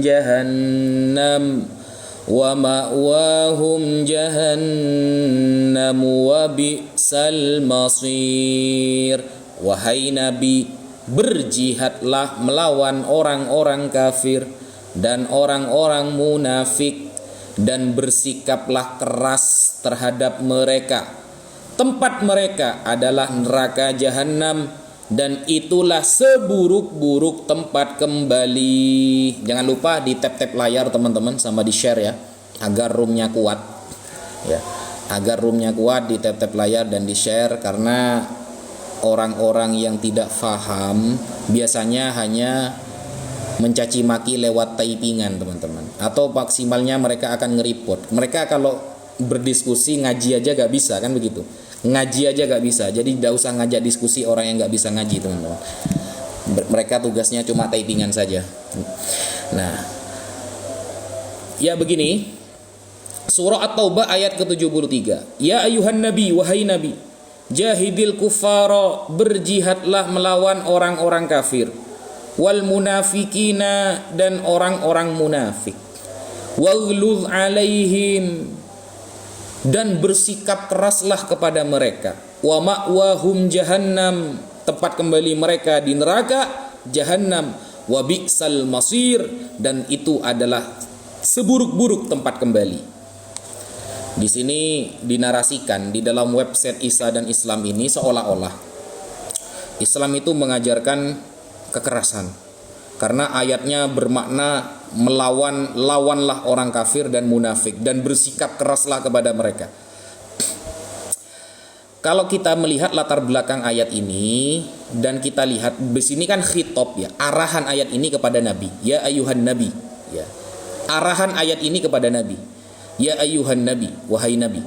jahannam wa ma'wahum jahannam wa bi'sal masir. Wahai Nabi, berjihadlah melawan orang-orang kafir dan orang-orang munafik, dan bersikaplah keras terhadap mereka. Tempat mereka adalah neraka jahanam, dan itulah seburuk-buruk tempat kembali. Jangan lupa di tap-tap layar teman-teman, sama di share ya, agar roomnya kuat ya, agar roomnya kuat. Di tap-tap layar dan di share, karena orang-orang yang tidak paham biasanya hanya mencaci maki lewat typingan teman-teman, atau maksimalnya mereka akan nge-report. Mereka kalau berdiskusi ngaji aja gak bisa, kan begitu, ngaji aja gak bisa. Jadi tidak usah ngajak diskusi orang yang gak bisa ngaji teman-teman. Mereka tugasnya cuma typingan saja. Nah ya begini, surah At-Taubah ayat ke-73. Ya ayuhan nabi, wahai nabi, jahidil kuffara, berjihadlah melawan orang-orang kafir, wal munafikina, dan orang-orang munafik, waghluz alaihim, dan bersikap keraslah kepada mereka, wa ma'wahum jahannam, tempat kembali mereka di neraka jahanam, wa bi'sal masir, dan itu adalah seburuk-buruk tempat kembali. Di sini dinarasikan di dalam website Isa dan Islam ini seolah-olah Islam itu mengajarkan kekerasan, karena ayatnya bermakna lawanlah orang kafir dan munafik, dan bersikap keraslah kepada mereka. Kalau kita melihat latar belakang ayat ini, dan kita lihat di sini kan khitab ya, arahan ayat ini kepada Nabi, ya ayuhan nabi ya. Arahan ayat ini kepada Nabi, ya ayuhan nabi, wahai Nabi,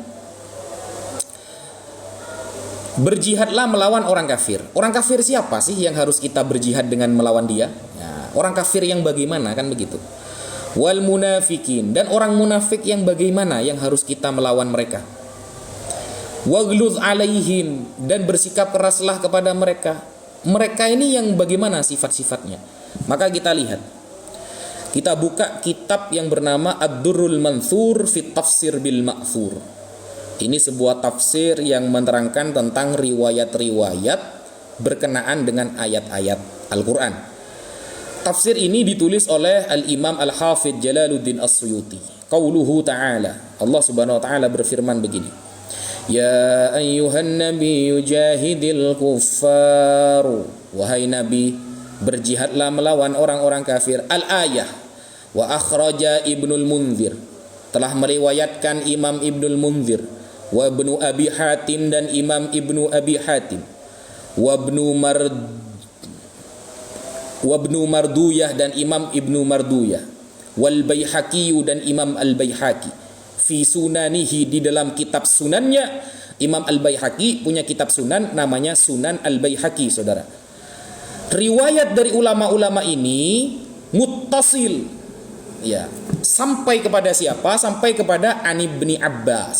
berjihadlah melawan orang kafir. Orang kafir siapa sih yang harus kita berjihad dengan melawan dia? Ya, orang kafir yang bagaimana, kan begitu. Wal munafikin, dan orang munafik yang bagaimana yang harus kita melawan mereka. Waghluz alaihim, dan bersikap keraslah kepada mereka. Mereka ini yang bagaimana sifat-sifatnya? Maka kita lihat. Kita buka kitab yang bernama Ad-Durrul Mansur fi Tafsir bil Ma'thur. Ini sebuah tafsir yang menerangkan tentang riwayat-riwayat berkenaan dengan ayat-ayat Al-Quran. Tafsir ini ditulis oleh Al-Imam Al-Hafidh Jalaluddin As-Suyuti. Qauluhu ta'ala, Allah subhanahu wa ta'ala berfirman begini, ya ayyuhan nabiyyu jahidil kuffaru, wahai Nabi, berjihadlah melawan orang-orang kafir. Al-ayah. Wa akhraja Ibnul Munzir, telah meriwayatkan Imam Ibnul Munzir, wa Ibnu Abi Hatim, dan Imam Ibnu Abi Hatim, wa Ibnu Marduyah, dan Imam Ibnu Marduyah, wal Baihaqi, dan Imam Al-Baihaqi, fi sunanihi, di dalam kitab sunannya. Imam Al-Baihaqi punya kitab sunan namanya Sunan Al-Baihaqi, saudara. Riwayat dari ulama-ulama ini muttasil ya, sampai kepada siapa? Sampai kepada Ani bin Abbas,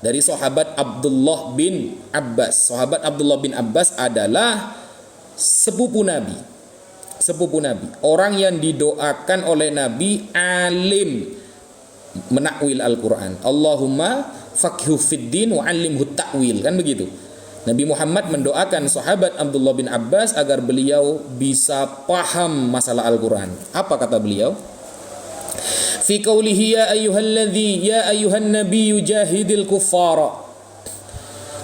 dari sahabat Abdullah bin Abbas. Sahabat Abdullah bin Abbas adalah sepupu Nabi. Sepupu Nabi, orang yang didoakan oleh Nabi alim menakwil Al-Quran. Allahumma faqihhu fid din wa 'allimhu ta'wil, kan begitu. Nabi Muhammad mendoakan sahabat Abdullah bin Abbas agar beliau bisa paham masalah Al-Quran. Apa kata beliau? Fi qawlihi ya ayyuhan nabiyyu jahidil kuffara.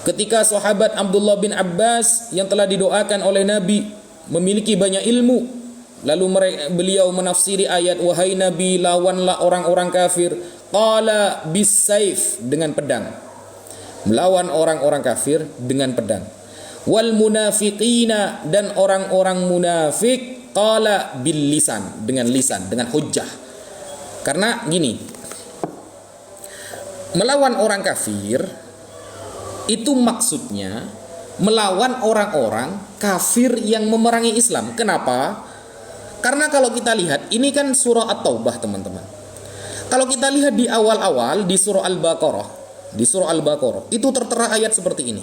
Ketika sahabat Abdullah bin Abbas yang telah didoakan oleh Nabi memiliki banyak ilmu, lalu beliau menafsiri ayat, wahai Nabi, lawanlah orang-orang kafir. Qala bisayf, dengan pedang. Melawan orang-orang kafir dengan pedang. Wal munafiqina, dan orang-orang munafik. Qala bil lisan, dengan lisan, dengan hujjah. Karena gini, melawan orang kafir itu maksudnya melawan orang-orang kafir yang memerangi Islam. Kenapa? Karena kalau kita lihat, ini kan surah At-Taubah teman-teman. Kalau kita lihat di awal-awal di surah Al-Baqarah, itu tertera ayat seperti ini.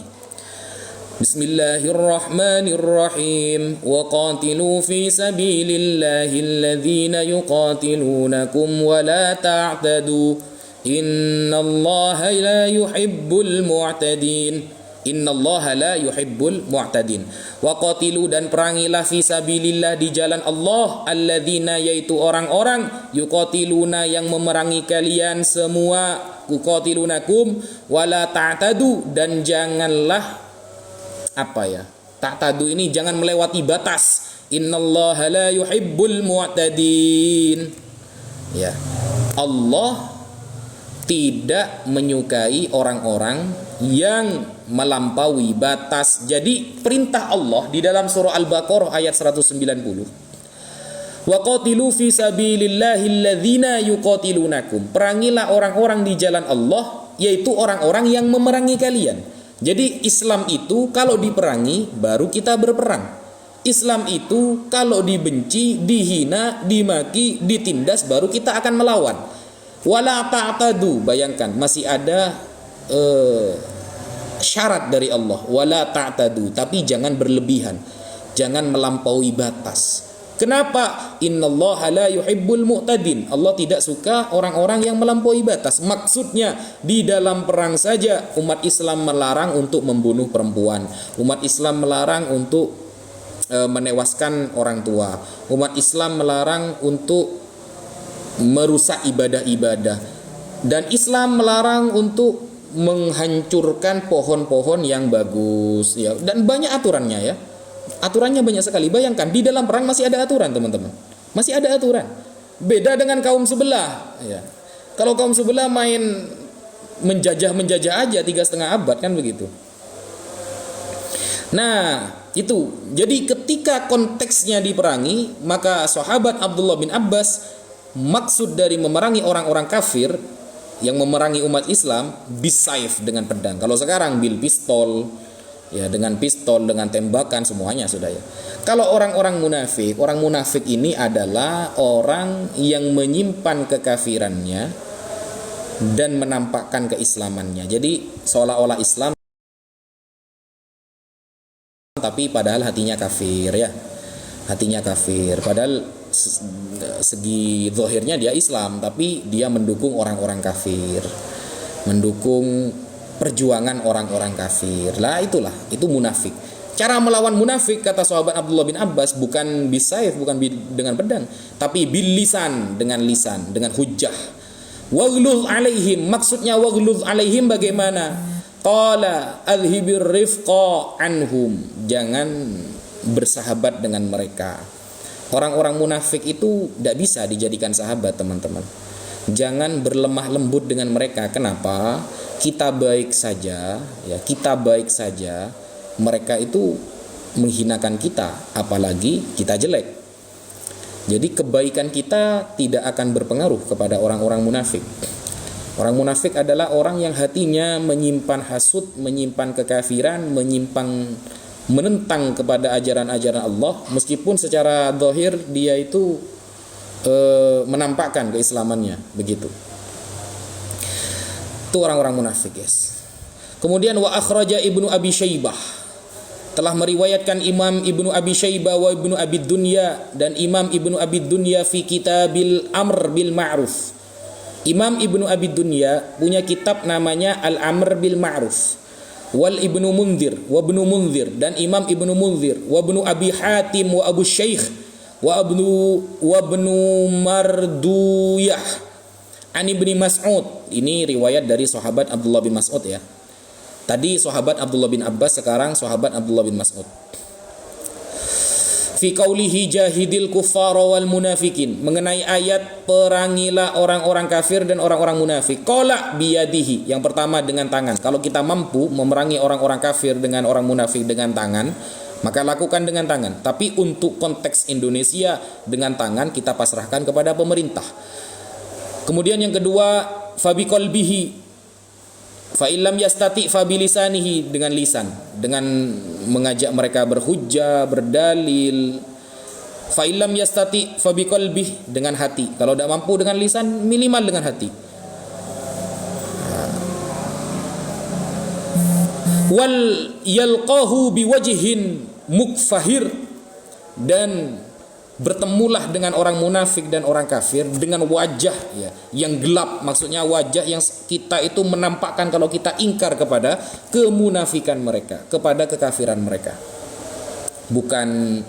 Bismillahirrahmanirrahim. Wa qatilu fi sabilillahi alladhina yuqatilunakum wa la ta'tadu. Innallaha la yuhibbul mu'tadin. Innallaha la yuhibbul mu'tadin. Wa qatilu, dan perangilah fi sabilillah, di jalan Allah, alladzina, yaitu orang-orang, yuqatiluna, yang memerangi kalian semua, yuqatilunakum, wala ta'tadu, dan janganlah ta'tadu ini jangan melewati batas. Innallaha la yuhibbul mu'tadin. Ya. Allah tidak menyukai orang-orang yang melampaui batas. Jadi perintah Allah di dalam surah Al-Baqarah ayat 190. Wa qatilu fi sabilillahi alladzina yuqatilunakum. Perangilah orang-orang di jalan Allah, yaitu orang-orang yang memerangi kalian. Jadi Islam itu kalau diperangi baru kita berperang. Islam itu kalau dibenci, dihina, dimaki, ditindas baru kita akan melawan. Wala ta'tadu, bayangkan masih ada syarat dari Allah, wala ta'tadu, tapi jangan berlebihan, jangan melampaui batas. Kenapa? Innallaha la yuhibbul mu'tadin. Allah tidak suka orang-orang yang melampaui batas. Maksudnya di dalam perang saja umat Islam melarang untuk membunuh perempuan, umat Islam melarang untuk menewaskan orang tua, umat Islam melarang untuk merusak ibadah-ibadah, dan Islam melarang untuk menghancurkan pohon-pohon yang bagus, ya, dan banyak aturannya, ya. Aturannya banyak sekali. Bayangkan di dalam perang masih ada aturan, teman-teman. Masih ada aturan. Beda dengan kaum sebelah, ya. Kalau kaum sebelah main menjajah aja 3,5 abad, kan begitu. Nah, itu. Jadi ketika konteksnya diperangi, maka sahabat Abdullah bin Abbas, maksud dari memerangi orang-orang kafir yang memerangi umat Islam, bisaif, dengan pedang. Kalau sekarang bil pistol, ya, dengan pistol, dengan tembakan, semuanya sudah, ya. Kalau orang-orang munafik, orang munafik ini adalah orang yang menyimpan kekafirannya dan menampakkan keislamannya. Jadi seolah-olah Islam tapi padahal hatinya kafir, ya. Hatinya kafir. Padahal segi zahirnya dia Islam, tapi dia mendukung orang-orang kafir, mendukung perjuangan orang-orang kafir. Lah itulah, itu munafik. Cara melawan munafik, kata sahabat Abdullah bin Abbas, bukan bisaif, bukan dengan pedang, tapi bil lisan, dengan lisan, dengan hujjah. Waghluz alaihim, maksudnya waghluz alaihim bagaimana? Qala adhibir rifqa anhum, jangan bersahabat dengan mereka. Orang-orang munafik itu tidak bisa dijadikan sahabat, teman-teman. Jangan berlemah lembut dengan mereka. Kenapa? Kita baik saja, ya, kita baik saja, mereka itu menghinakan kita, apalagi kita jelek. Jadi kebaikan kita tidak akan berpengaruh kepada orang-orang munafik. Orang munafik adalah orang yang hatinya menyimpan hasud, menyimpan kekafiran, menentang kepada ajaran-ajaran Allah, meskipun secara zahir dia itu menampakkan keislamannya, begitu. Itu orang-orang munafik, guys. Kemudian wa akhraja Ibnu Abi Syaibah, telah meriwayatkan Imam Ibnu Abi Syaibah wa Ibnu Abi Dunya, dan Imam Ibnu Abi Dunya fi Kitabil Amr bil Ma'ruf. Imam Ibnu Abi Dunya punya kitab namanya Al-Amr bil Ma'ruf. Wal Ibnu Munzir wa Ibnu Munzir, dan Imam Ibnu Munzir wa Ibnu Abi Hatim wa Abu Syekh wa Ibnu Marduyah an Ibni Mas'ud. Ini riwayat dari sahabat Abdullah bin Mas'ud, ya. Tadi sahabat Abdullah bin Abbas, sekarang sahabat Abdullah bin Mas'ud. Fi qaulihi jahidil kuffara wal munafikin, mengenai ayat perangilah orang-orang kafir dan orang-orang munafik. Qala biyadihi, yang pertama dengan tangan. Kalau kita mampu memerangi orang-orang kafir dengan orang munafik dengan tangan, maka lakukan dengan tangan. Tapi untuk konteks Indonesia, dengan tangan kita pasrahkan kepada pemerintah. Kemudian yang kedua, fabi qalbihi, fa illam yastati fa bilisanihi, dengan lisan, dengan mengajak mereka berhujjah, berdalil. Fa illam yastati fa biqalbih, dengan hati. Kalau tidak mampu dengan lisan, minimal dengan hati. wal yalqahu biwajhin mukfahir, dan bertemulah dengan orang munafik dan orang kafir dengan wajah ya yang gelap, maksudnya wajah yang kita itu menampakkan kalau kita ingkar kepada kemunafikan mereka, kepada kekafiran mereka. Bukan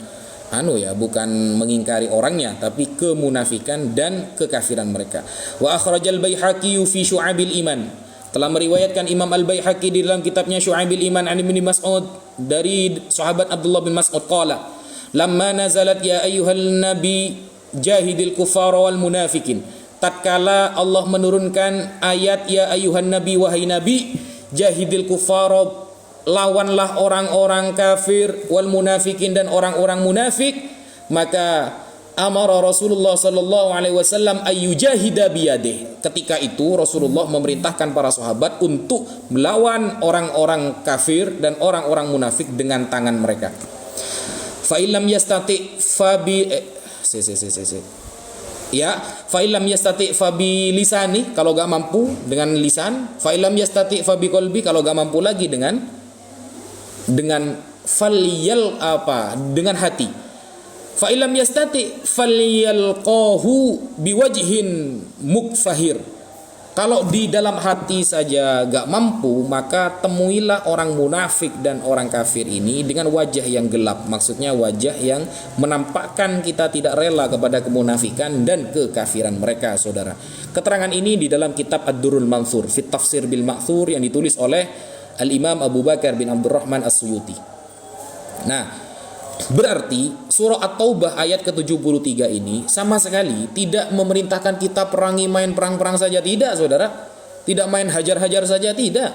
bukan mengingkari orangnya, tapi kemunafikan dan kekafiran mereka. Wa akhrajal Baihaqi fi Syu'abil Iman, telah meriwayatkan Imam Al-Baihaqi di dalam kitabnya Syu'abil Iman an Ibnu Mas'ud dari sahabat Abdullah bin Mas'ud qala, lamma nazalat ya ayyuhal nabi jahidil kufara wal munafikin, tatkala Allah menurunkan ayat ya ayyuhan nabi, wahai nabi, jahidil kufara, lawanlah orang-orang kafir, wal munafikin, dan orang-orang munafik, maka amara Rasulullah sallallahu alaihi wasallam ayyujahida biyadih. Ketika itu Rasulullah memerintahkan para sahabat untuk melawan orang-orang kafir dan orang-orang munafik dengan tangan mereka. Fa illam yastati fabi fa illam yastati fabi lisani, kalau gak mampu dengan lisan, fa illam yastati fabi qalbi, kalau gak mampu lagi dengan dengan hati. Fa illam yastati falyalqahu biwajhin mukfahir, kalau di dalam hati saja gak mampu, maka temuilah orang munafik dan orang kafir ini dengan wajah yang gelap, maksudnya wajah yang menampakkan kita tidak rela kepada kemunafikan dan kekafiran mereka, saudara. Keterangan ini di dalam kitab Ad-Durrul Mansur fi Tafsir bil Ma'thur yang ditulis oleh Al-Imam Abu Bakar bin Abdurrahman As-Suyuti. Nah, berarti surah At-Taubah ayat ke-73 ini sama sekali tidak memerintahkan kita perangi, main perang-perang saja, tidak, saudara. Tidak main hajar-hajar saja, tidak.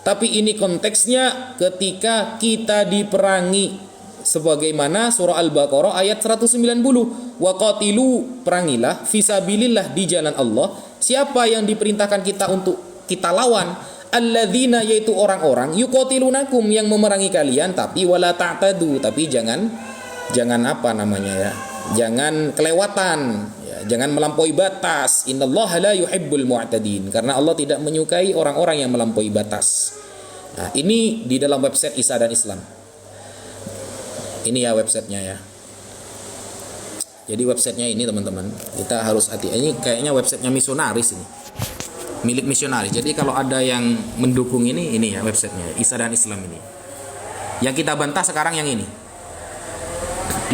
Tapi ini konteksnya ketika kita diperangi, sebagaimana surah Al-Baqarah ayat 190, waqatilu, perangilah fisabilillah, di jalan Allah. Siapa yang diperintahkan kita untuk kita lawan? Alladzina, yaitu orang-orang, yuqatilunakum, yang memerangi kalian, tapi wala ta'tadu, tapi jangan jangan kelewatan ya, jangan melampaui batas. Innallaha la yuhibbul mu'tadin, karena Allah tidak menyukai orang-orang yang melampaui batas. Nah, ini di dalam website Isa dan Islam. Ini ya websitenya ya. Jadi websitenya ini teman-teman, kita harus hati. Ini kayaknya websitenya misionaris ini, milik misionaris. Jadi kalau ada yang mendukung ini ya websitenya Isa dan Islam ini. Yang kita bantah sekarang yang ini,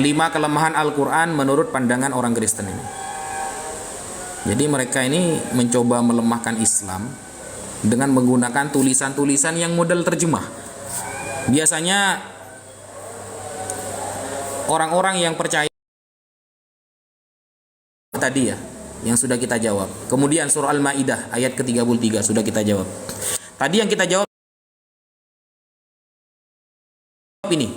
5 kelemahan Al-Quran menurut pandangan orang Kristen ini. Jadi mereka ini mencoba melemahkan Islam dengan menggunakan tulisan-tulisan yang model terjemah. Biasanya orang-orang yang percaya tadi ya, yang sudah kita jawab. Kemudian surah Al-Maidah ayat ke-33 sudah kita jawab. Tadi yang kita jawab ini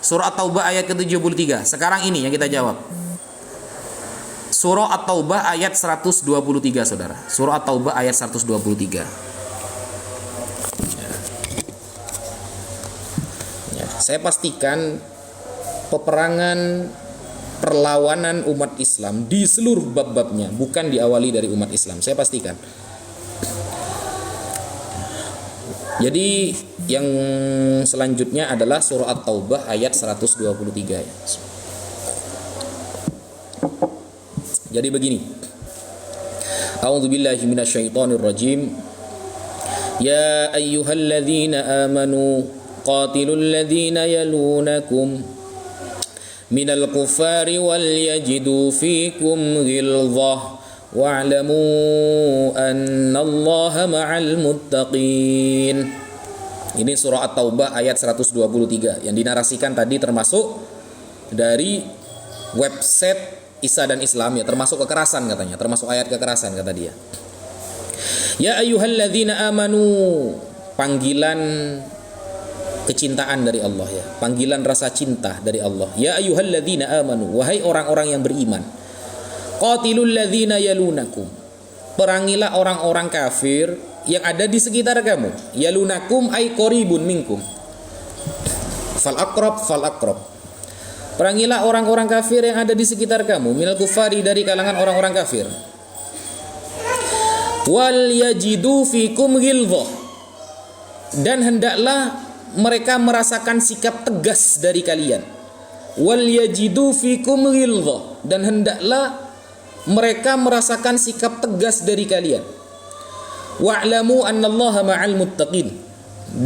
surah At-Taubah ayat ke-73. Sekarang ini yang kita jawab surah At-Taubah ayat 123, saudara. Surah At-Taubah ayat 123 ya. Saya pastikan peperangan, perlawanan umat Islam di seluruh bab-babnya bukan diawali dari umat Islam, saya pastikan. Jadi yang selanjutnya adalah surah At-Taubah ayat 123. Jadi begini. A'udzubillahi minasyaitonirrajim. Ya ayyuhalladzina amanu qatilul ladzina yalunakum minal kuffari wal yajidu fikum ghilzah wa'lamu annallaha ma'al muttaqin. Ini surah At-Taubah ayat 123 yang dinarasikan tadi termasuk dari website Isa dan Islam ya, termasuk kekerasan katanya, termasuk ayat kekerasan kata dia. Ya ayyuhalladzina amanu, panggilan kecintaan dari Allah ya, panggilan rasa cinta dari Allah. Ya ayyuhalladzina amanu, wahai orang-orang yang beriman. Qatilul ladzina yalunakum, perangilah orang-orang kafir yang ada di sekitar kamu. Yalunakum ay qaribun minkum. Fal aqrab. Perangilah orang-orang kafir yang ada di sekitar kamu, minal kufari, dari kalangan orang-orang kafir. Wal yajidu fikum ghilzah, dan hendaklah mereka merasakan sikap tegas dari kalian. Wal yajidu fikum ghilzah, dan hendaklah mereka merasakan sikap tegas dari kalian. Wa'lamu annallaha ma'al muttaqin,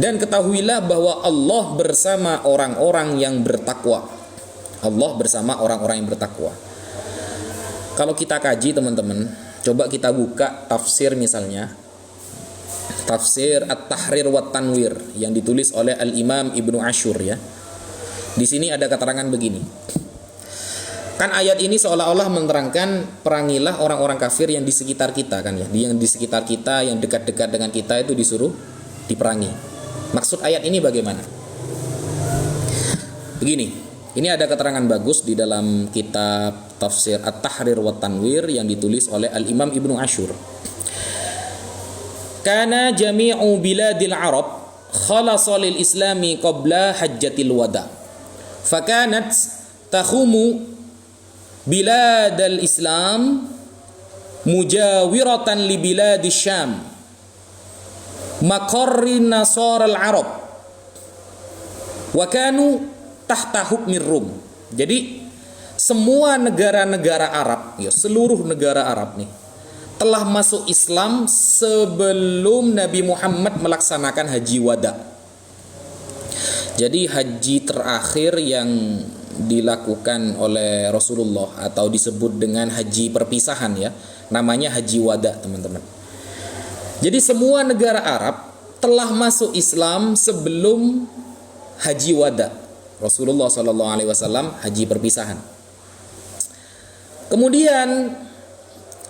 dan ketahuilah bahwa Allah bersama orang-orang yang bertakwa. Allah bersama orang-orang yang bertakwa. Kalau kita kaji teman-teman, coba kita buka tafsir misalnya, tafsir At-Tahrir wa Tanwir yang ditulis oleh Al-Imam Ibnu Ashur ya. Di sini ada keterangan begini. Kan ayat ini seolah-olah menerangkan perangilah orang-orang kafir yang di sekitar kita kan ya. Yang di sekitar kita, yang dekat-dekat dengan kita itu disuruh diperangi. Maksud ayat ini bagaimana? Begini, ini ada keterangan bagus di dalam kitab tafsir At-Tahrir wa Tanwir yang ditulis oleh Al-Imam Ibnu Ashur. Kana jami'u biladil Arab khalasa lil islami qabla hajjatil wada. Fakanat takhumu biladal Islam mujawiratan li biladis Syam maqarrin nasara al-Arab wa kanu tahta hukmir Rum. Jadi semua negara-negara Arab ya, seluruh negara Arab nih telah masuk Islam sebelum Nabi Muhammad melaksanakan haji wada. Jadi haji terakhir yang dilakukan oleh Rasulullah atau disebut dengan haji perpisahan ya, namanya haji wada teman-teman. Jadi semua negara Arab telah masuk Islam sebelum haji wada. Rasulullah SAW haji perpisahan. Kemudian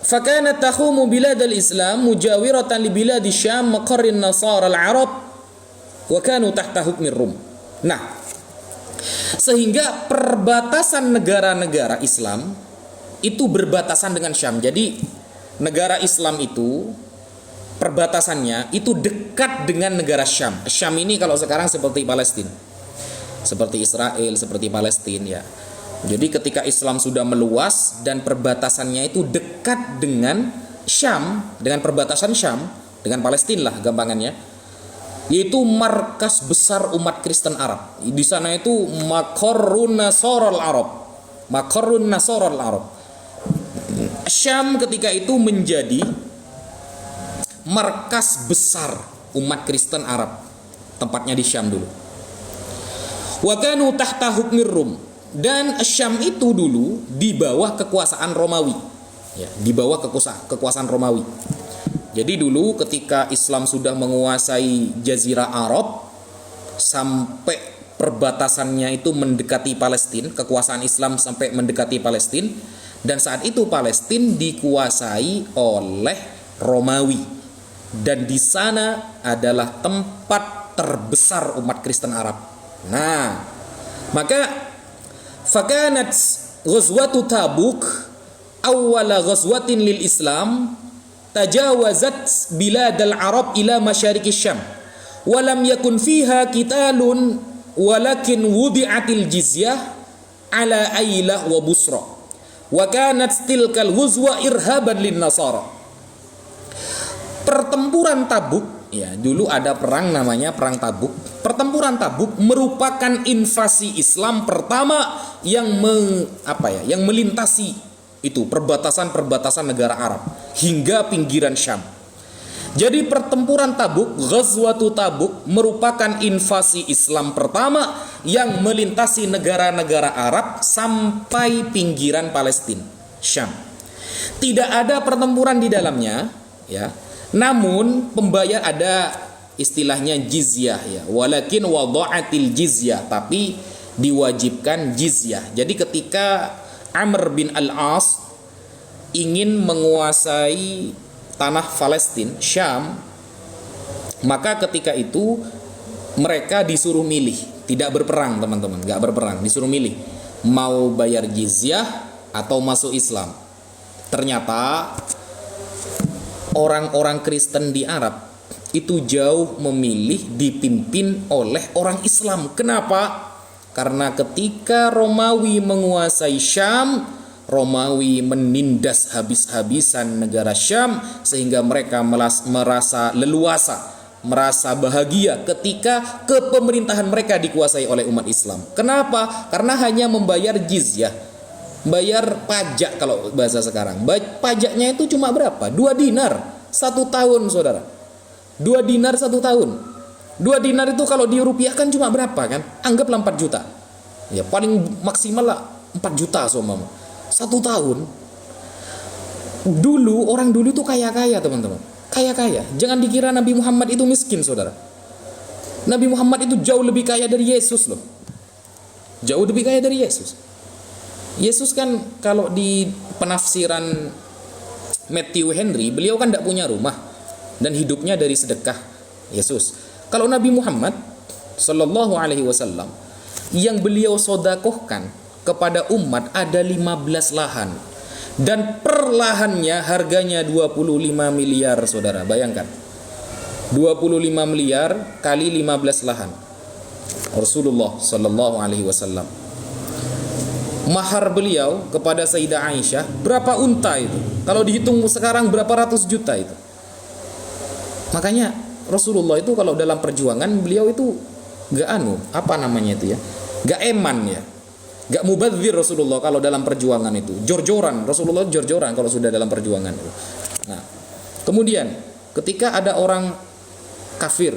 fakanat takhumu biladal Islam mujawiratan li biladi Syam maqarrin nasara al-Arab wa kanu tahta hukmir Rum. Nah, sehingga perbatasan negara-negara Islam itu berbatasan dengan Syam. Jadi negara Islam itu perbatasannya itu dekat dengan negara Syam. Syam ini kalau sekarang seperti Palestina, seperti Israel, seperti Palestina ya. Jadi ketika Islam sudah meluas dan perbatasannya itu dekat dengan Syam, dengan perbatasan Syam dengan Palestina lah gampangannya, yaitu markas besar umat Kristen Arab. Di sana itu maqarrun nasarul Arab. Maqarrun nasarul Arab. Syam ketika itu menjadi markas besar umat Kristen Arab. Tempatnya di Syam dulu. Wa kanu tahta hukmir Rum. Dan Syam itu dulu di bawah kekuasaan Romawi. Ya, di bawah kekuasaan Romawi. Jadi dulu ketika Islam sudah menguasai Jazirah Arab sampai perbatasannya itu mendekati Palestina, kekuasaan Islam sampai mendekati Palestina, dan saat itu Palestina dikuasai oleh Romawi, dan di sana adalah tempat terbesar umat Kristen Arab. Nah, maka fakanat ghazwatu Tabuk awwala ghazwatin lil Islam tajawazat biladal Arab ila masyariqis Syam wa lam yakun fiha qitalun walakin wudi'atil jizyah ala Ailah wa Busra wa kanat tilkal ghuzwa irhaban lin nasara. Pertempuran Tabuk ya, dulu ada perang namanya perang Tabuk. Pertempuran Tabuk merupakan invasi Islam pertama yang melintasi itu perbatasan-perbatasan negara Arab hingga pinggiran Syam. Jadi pertempuran Tabuk, Ghazwatu Tabuk merupakan invasi Islam pertama yang melintasi negara-negara Arab sampai pinggiran Palestina, Syam. Tidak ada pertempuran di dalamnya, ya. Namun pembayar ada istilahnya jizyah ya. Walakin wada'atil jizyah, tapi diwajibkan jizyah. Jadi ketika Amr bin Al-As ingin menguasai tanah Palestina, Syam, maka ketika itu mereka disuruh milih, tidak berperang teman-teman, nggak berperang, disuruh milih mau bayar jizyah atau masuk Islam. Ternyata orang-orang Kristen di Arab itu jauh memilih dipimpin oleh orang Islam. Kenapa? Karena ketika Romawi menguasai Syam, Romawi menindas habis-habisan negara Syam sehingga mereka merasa leluasa merasa bahagia ketika kepemerintahan mereka dikuasai oleh umat Islam. Kenapa? Karena hanya membayar jizyah, bayar pajak kalau bahasa sekarang. Pajaknya itu cuma berapa? 2 dinar 1 tahun, saudara. 2 dinar 1 tahun. 2 dinar itu kalau dirupiahkan cuma berapa kan? Anggaplah 4 juta. Ya paling maksimal lah 4 juta seumpama. 1 tahun. Dulu orang dulu itu kaya-kaya, teman-teman. Kaya-kaya. Jangan dikira Nabi Muhammad itu miskin, saudara. Nabi Muhammad itu jauh lebih kaya dari Yesus loh. Jauh lebih kaya dari Yesus. Yesus kan kalau di penafsiran Matthew Henry, beliau kan tidak punya rumah dan hidupnya dari sedekah. Yesus. Kalau Nabi Muhammad Sallallahu Alaihi Wasallam, yang beliau sodakohkan kepada umat ada 15 lahan. Dan per lahannya harganya 25 miliar, saudara. Bayangkan, 25 miliar kali 15 lahan. Rasulullah Sallallahu Alaihi Wasallam, mahar beliau kepada Sayyidah Aisyah berapa unta itu? Kalau dihitung sekarang berapa ratus juta itu. Makanya Rasulullah itu kalau dalam perjuangan beliau itu gak gak eman ya, gak mubadzir Rasulullah kalau dalam perjuangan itu. Jor-joran, Rasulullah jor-joran kalau sudah dalam perjuangan itu. Nah, kemudian ketika ada orang kafir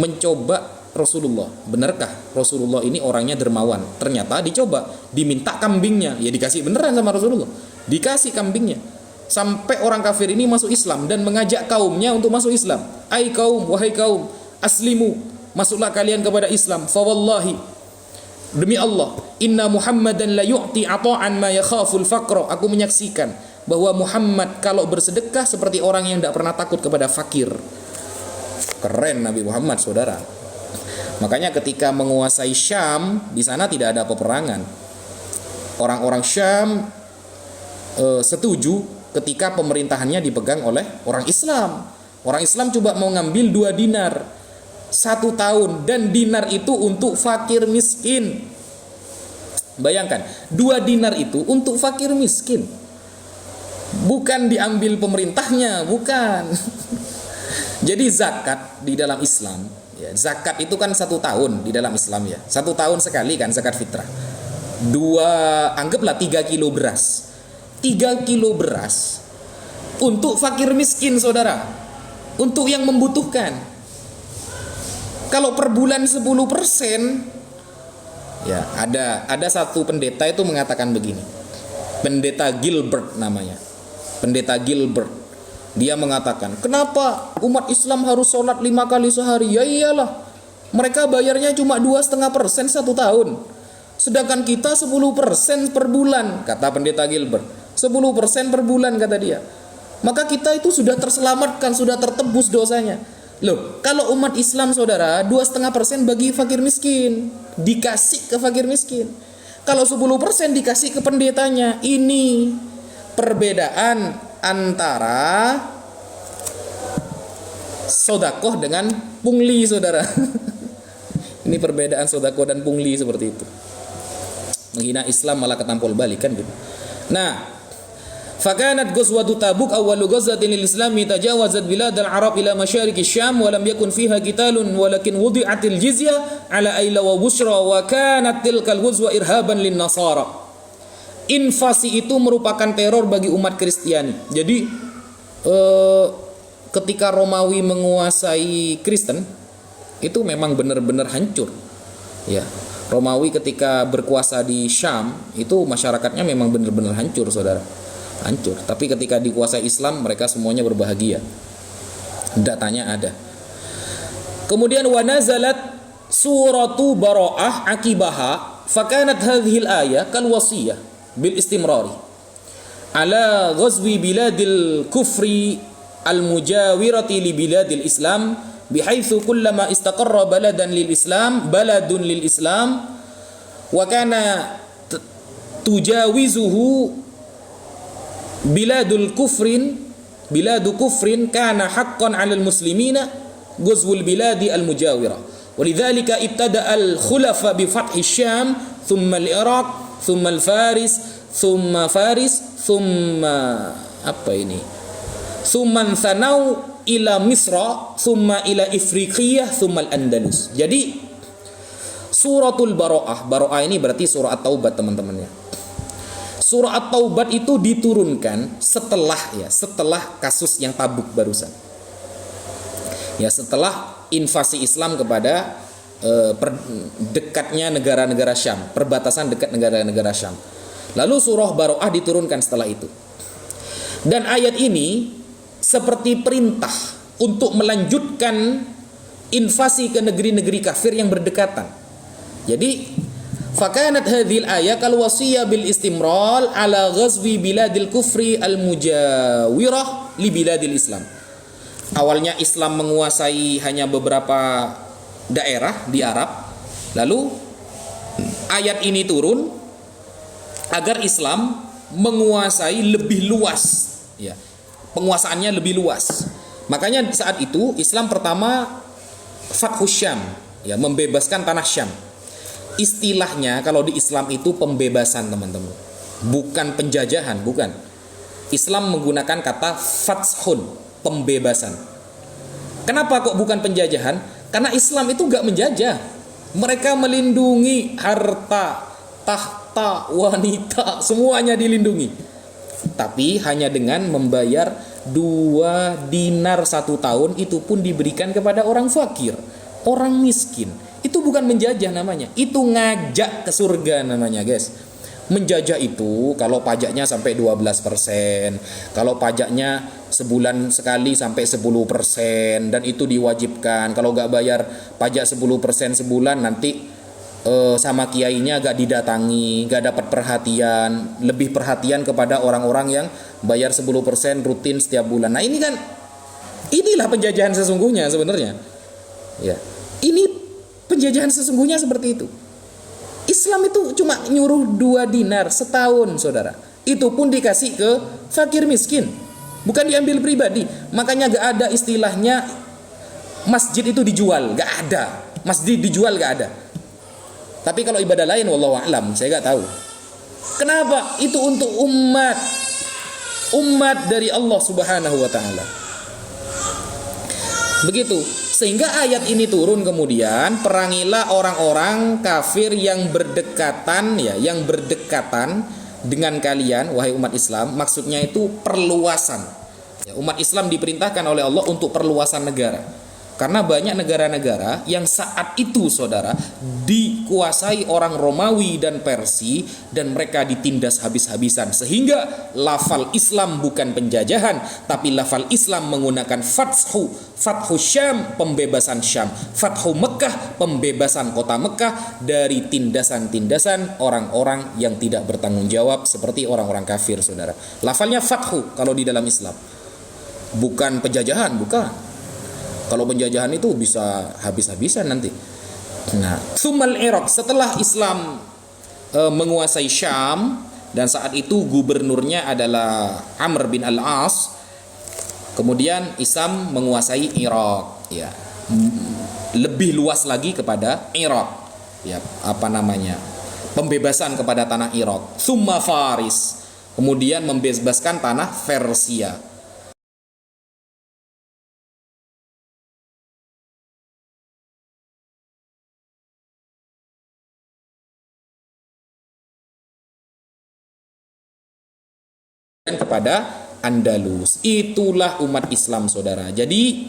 mencoba Rasulullah, benarkah Rasulullah ini orangnya dermawan? Ternyata dicoba, diminta kambingnya, ya dikasih beneran sama Rasulullah, dikasih kambingnya. Sampai orang kafir ini masuk Islam dan mengajak kaumnya untuk masuk Islam. Ai kaum, wahai kaum, aslimu, masuklah kalian kepada Islam. Fa wallahi, demi Allah, inna Muhammadan la yu'ti ata'an ma yakhaful faqra. Aku menyaksikan bahwa Muhammad kalau bersedekah seperti orang yang tidak pernah takut kepada fakir. Keren Nabi Muhammad, saudara. Makanya ketika menguasai Syam, di sana tidak ada peperangan. Orang-orang Syam setuju ketika pemerintahannya dipegang oleh orang Islam. Orang Islam coba mau ngambil 2 dinar 1 tahun, dan dinar itu untuk fakir miskin. Bayangkan, 2 dinar itu untuk fakir miskin. Bukan diambil pemerintahnya, bukan. Jadi zakat di dalam Islam, ya, zakat itu kan 1 tahun di dalam Islam ya. 1 tahun sekali kan zakat fitrah. Anggaplah 3 kilo beras. 3 kilo beras untuk fakir miskin, saudara. Untuk yang membutuhkan. Kalau per bulan 10%, ya ada satu pendeta itu mengatakan begini. Pendeta Gilbert namanya. Pendeta Gilbert. Dia mengatakan, kenapa umat Islam harus sholat 5 kali sehari? Ya iyalah, mereka bayarnya cuma 2,5% 1 tahun. Sedangkan kita 10% per bulan, kata pendeta Gilbert. 10% per bulan, kata dia. Maka kita itu sudah terselamatkan, sudah tertebus dosanya. Loh, kalau umat Islam, saudara, 2,5% bagi fakir miskin, dikasih ke fakir miskin. Kalau 10% dikasih ke pendetanya. Ini perbedaan antara sodakoh dengan pungli, saudara. Ini perbedaan sodakoh dan pungli seperti itu. Menghina Islam malah ketampol balik kan gitu. Nah, fakanat ghazwatu Tabuk awwalu ghazwatin lil Islami tajawazat bilad al-Arab ila masyarik Syam wa lam yakun fiha qitalun walakin wudi'atil jizya ala Aila wa Busra wa kanat tilkal ghazwa irhaban lin Nasara. Invasi itu merupakan teror bagi umat Kristiani. Jadi ketika Romawi menguasai Kristen, itu memang benar-benar hancur. Ya. Romawi ketika berkuasa di Syam, itu masyarakatnya memang benar-benar hancur, saudara. Hancur. Tapi ketika dikuasai Islam, mereka semuanya berbahagia. Datanya ada. Kemudian wa nazalat suratu Bara'ah akibaha fakanat hadhil ayah kal wasiyah bil istimrari ala ghazwi biladil kufri al mujawirati li biladil Islam bihaitsu kullama istaqarra baladan lil Islam wa kana tujawizuhu biladu kufrin kana haqqan 'alal muslimina ghazwul biladi al mujawira walidhalika ibtada al khulafa bi fathi Syam thumma al Iraq thumma al Faris thumma Tsumman tsanau ila Misra, tsumma ila Ifriqiyah, tsumma al-Andalus. Jadi suratul Bara'ah, Bara'ah ini berarti surah At-Taubah teman-teman ya. Surah At-Taubah itu diturunkan setelah kasus yang Tabuk barusan. Ya, setelah invasi Islam kepada dekatnya negara-negara Syam, perbatasan dekat negara-negara Syam. Lalu surah Bara'ah diturunkan setelah itu. Dan ayat ini seperti perintah untuk melanjutkan invasi ke negeri-negeri kafir yang berdekatan. Jadi fakanat hadhil ayat kal wasiyah bil istimral ala ghazwi biladil kufri al mujawirah li biladil Islam. Awalnya Islam menguasai hanya beberapa daerah di Arab. Lalu ayat ini turun agar Islam menguasai lebih luas, ya. Penguasaannya lebih luas. Makanya saat itu Islam pertama Fathus Syam, ya, membebaskan tanah Syam. Istilahnya kalau di Islam itu pembebasan, teman-teman. Bukan penjajahan, bukan. Islam menggunakan kata fathun, pembebasan. Kenapa kok bukan penjajahan? Karena Islam itu gak menjajah. Mereka melindungi harta, tahta, wanita, semuanya dilindungi. Tapi hanya dengan membayar 2 dinar 1 tahun, itu pun diberikan kepada orang fakir, orang miskin. Itu bukan menjajah namanya, itu ngajak ke surga namanya, guys. Menjajah itu kalau pajaknya sampai 12%, kalau pajaknya sebulan sekali sampai 10%, dan itu diwajibkan. Kalau gak bayar pajak 10% sebulan, nanti sama kiainya gak didatangi, gak dapat perhatian. Lebih perhatian kepada orang-orang yang bayar 10% rutin setiap bulan. Nah, inilah penjajahan sesungguhnya sebenarnya. Ya. Ini penjajahan sesungguhnya seperti itu. Islam itu cuma nyuruh 2 dinar setahun, saudara. Itu pun dikasih ke fakir miskin, bukan diambil pribadi. Makanya gak ada istilahnya masjid itu dijual, gak ada. Masjid dijual gak ada. Tapi kalau ibadah lain, wallahu a'lam, saya gak tahu. Kenapa? Itu untuk umat dari Allah Subhanahu wa taala. Begitu. Sehingga ayat ini turun kemudian, perangilah orang-orang kafir yang berdekatan, ya, yang berdekatan dengan kalian, wahai umat Islam. Maksudnya itu perluasan. Ya, umat Islam diperintahkan oleh Allah untuk perluasan negara. Karena banyak negara-negara yang saat itu, saudara, dikuasai orang Romawi dan Persia, dan mereka ditindas habis-habisan. Sehingga lafal Islam bukan penjajahan, tapi lafal Islam menggunakan Fathu Syam, pembebasan Syam. Fathu Mekah, pembebasan kota Mekah dari tindasan-tindasan orang-orang yang tidak bertanggung jawab seperti orang-orang kafir, saudara. Lafalnya Fathu kalau di dalam Islam. Bukan penjajahan, bukan. Kalau penjajahan itu bisa habis-habisan nanti. Nah, Tsummal Iraq, setelah Islam menguasai Syam, dan saat itu gubernurnya adalah Amr bin Al-As. Kemudian Islam menguasai Irak, ya. Lebih luas lagi kepada Irak, ya, pembebasan kepada tanah Irak. Tsumma Faris, kemudian membebaskan tanah Persia. Kepada Andalus. Itulah umat Islam, saudara. Jadi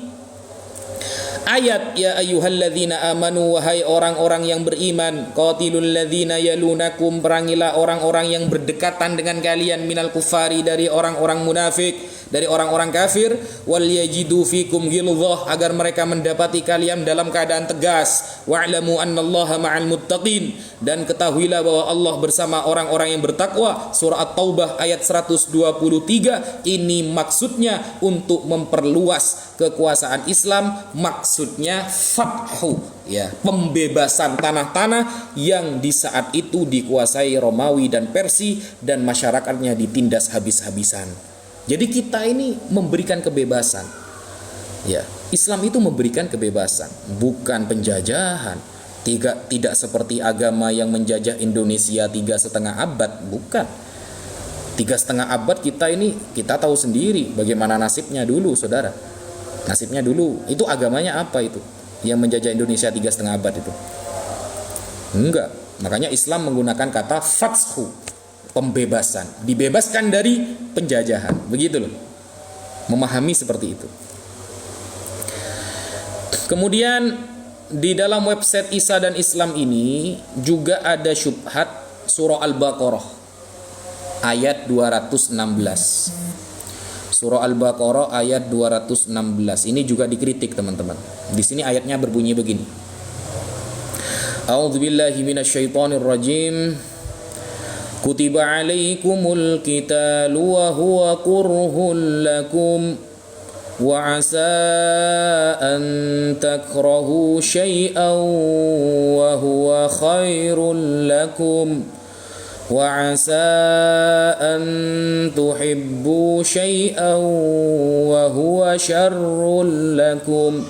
ayat ya ayyuhalladzina amanu, wahai orang-orang yang beriman, qatilul ladzina yalunakum, perangilah orang-orang yang berdekatan dengan kalian, minal kufari, dari orang-orang munafik, dari orang-orang kafir, wal yajidu fikum ghilzah, agar mereka mendapati kalian dalam keadaan tegas. Wa'lamu annallaha ma'al muttaqin, dan ketahuilah bahwa Allah bersama orang-orang yang bertakwa. Surah At-Taubah ayat 123. Ini maksudnya untuk memperluas kekuasaan Islam, maksudnya fathu, ya, pembebasan tanah-tanah yang di saat itu dikuasai Romawi dan Persia, dan masyarakatnya ditindas habis-habisan. Jadi kita ini memberikan kebebasan. Ya, Islam itu memberikan kebebasan, bukan penjajahan. Tidak seperti agama yang menjajah Indonesia 3,5 abad, bukan. 3,5 abad kita tahu sendiri bagaimana nasibnya dulu, saudara. Nasibnya dulu, itu agamanya apa itu? Yang menjajah Indonesia 3,5 abad itu? Enggak. Makanya Islam menggunakan kata fatshu, pembebasan. Dibebaskan dari penjajahan. Begitu loh. Memahami seperti itu. Kemudian di dalam website Isa dan Islam ini juga ada syubhat surah Al-Baqarah ayat 216. Surah Al-Baqarah ayat 216. Ini juga dikritik, teman-teman. Di sini ayatnya berbunyi begini. A'udzubillahi minasyaitonir rajim. Kutiba 'alaikumul qitalu wa huwa kurhul lakum wa 'asa an takrahu syai'an wa huwa khairul lakum wa 'asa an tuhibbu syai'an wa huwa syarrul lakum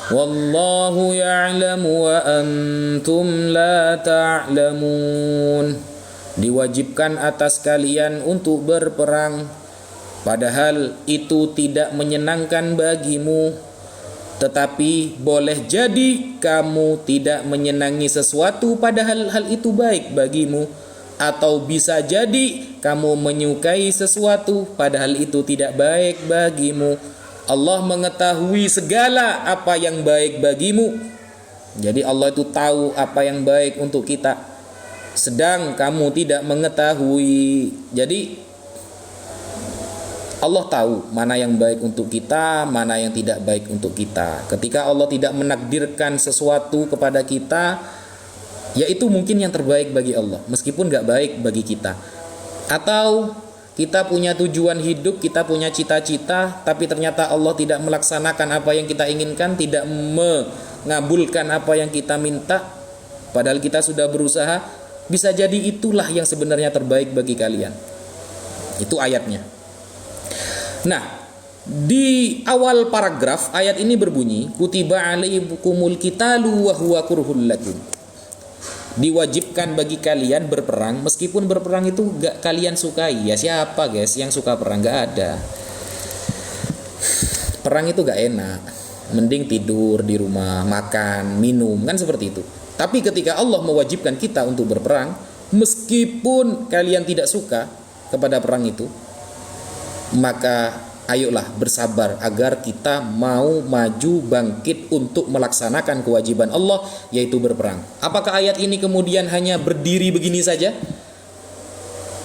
wallahu ya'lamu wa antum la ta'lamun. Diwajibkan atas kalian untuk berperang, padahal itu tidak menyenangkan bagimu, tetapi boleh jadi kamu tidak menyenangi sesuatu padahal hal itu baik bagimu, atau bisa jadi kamu menyukai sesuatu padahal itu tidak baik bagimu. Allah mengetahui segala apa yang baik bagimu. Jadi Allah itu tahu apa yang baik untuk kita, sedang kamu tidak mengetahui. Jadi Allah tahu mana yang baik untuk kita, mana yang tidak baik untuk kita. Ketika Allah tidak menakdirkan sesuatu kepada kita, ya itu mungkin yang terbaik bagi Allah, meskipun gak baik bagi kita. Atau kita punya tujuan hidup, kita punya cita-cita, tapi ternyata Allah tidak melaksanakan apa yang kita inginkan, tidak mengabulkan apa yang kita minta, padahal kita sudah berusaha. Bisa jadi itulah yang sebenarnya terbaik bagi kalian. Itu ayatnya. Nah, di awal paragraf ayat ini berbunyi, kutiba 'alaikumul qitalu wa huwa kurhul lakum. Diwajibkan bagi kalian berperang, meskipun berperang itu gak kalian sukai. Ya siapa guys yang suka perang? Gak ada. Perang itu gak enak. Mending tidur di rumah, makan, minum, kan seperti itu. Tapi ketika Allah mewajibkan kita untuk berperang, meskipun kalian tidak suka kepada perang itu, maka ayolah bersabar agar kita mau maju bangkit untuk melaksanakan kewajiban Allah, yaitu berperang. Apakah ayat ini kemudian hanya berdiri begini saja?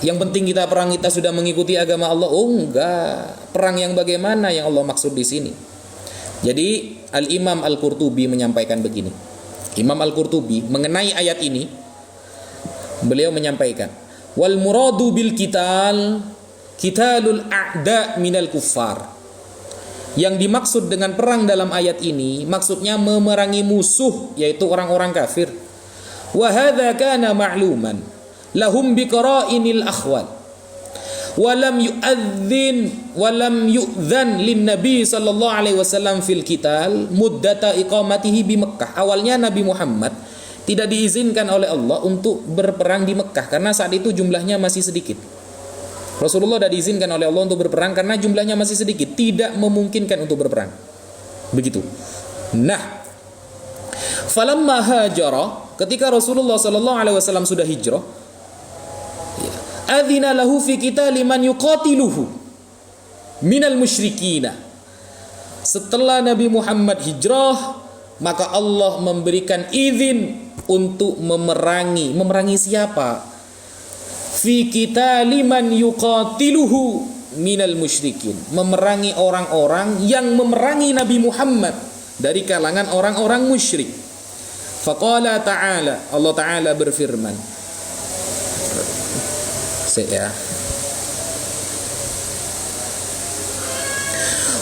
Yang penting kita perang, kita sudah mengikuti agama Allah? Oh enggak. Perang yang bagaimana yang Allah maksud di sini? Jadi Al-Imam Al-Qurtubi menyampaikan begini. Imam Al-Qurtubi mengenai ayat ini, beliau menyampaikan, wal muradu bil qital qitalul a'da minal kuffar. Yang dimaksud dengan perang dalam ayat ini maksudnya memerangi musuh, yaitu orang-orang kafir. Wa hadza kana ma'luman lahum biqara'inil akhwal. Walam yu'dzan lin Nabi sallallahu alaihi wasallam fil qital muddata iqamatihi bi Mekkah. Awalnya Nabi Muhammad tidak diizinkan oleh Allah untuk berperang di Mekkah karena saat itu jumlahnya masih sedikit. Rasulullah tidak diizinkan oleh Allah untuk berperang karena jumlahnya masih sedikit, tidak memungkinkan untuk berperang. Begitu. Nah, falamma hajara, ketika Rasulullah sallallahu alaihi wasallam sudah hijrah, adzina lahu fi qitali man yuqatiluhu minal musyrikina. Setelah Nabi Muhammad hijrah, maka Allah memberikan izin untuk memerangi siapa? Fi qitali man yuqatiluhu minal musyrikin, memerangi orang-orang yang memerangi Nabi Muhammad dari kalangan orang-orang musyrik. Faqala ta'ala, Allah Ta'ala berfirman, ya,